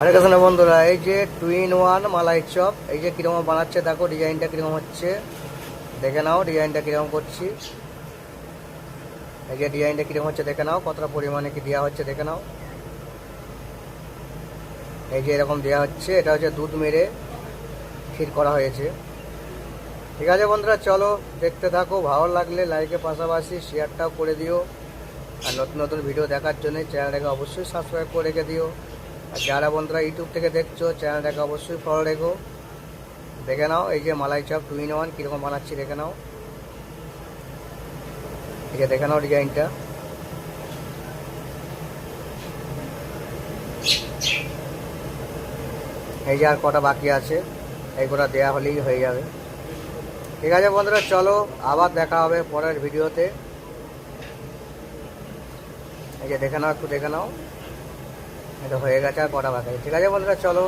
আরে কাছে না বন্ধুরা, এই যে 2 in 1 মালাই চপ, এই যে কিরকম বানাচ্ছে দেখো, ডিজাইনটা কিরকম হচ্ছে দেখে নাও। ডিজাইনটা কিরকম করছি, এই যে ডিজাইনটা কিরকম হচ্ছে দেখে নাও, কতটা পরিমাণে কি দেওয়া হচ্ছে দেখে নাও। এই যে এরকম দেওয়া হচ্ছে, এটা হচ্ছে দুধ মেরে ক্ষীর করা হয়েছে। ঠিক আছে বন্ধুরা, চলো দেখতে থাকো। ভালো লাগলে লাইকের পাশাপাশি শেয়ারটাও করে দিও, আর নতুন নতুন ভিডিও দেখার জন্য চ্যানেলটাকে অবশ্যই সাবস্ক্রাইব করে রেখে দিও। আর যারা বন্ধুরা ইউটিউব থেকে দেখছো, চ্যানেলটাকে অবশ্যই ফলো রেখো। দেখে নাও এই যে মালাই চপ 2 in 1 কীরকম বানাচ্ছি দেখে নাও। এই যে দেখে নাও ডিজাইনটা। এই যে আর কটা বাকি আছে, এই কটা দেওয়া হলেই হয়ে যাবে। ঠিক আছে বন্ধুরা, চলো আবার দেখা হবে পরের ভিডিওতে। এই যে দেখে নাও, একটু দেখে নাও, এটা হয়ে গেছে, আর কটা বাকি আছে। ঠিক আছে বন্ধুরা, চলো।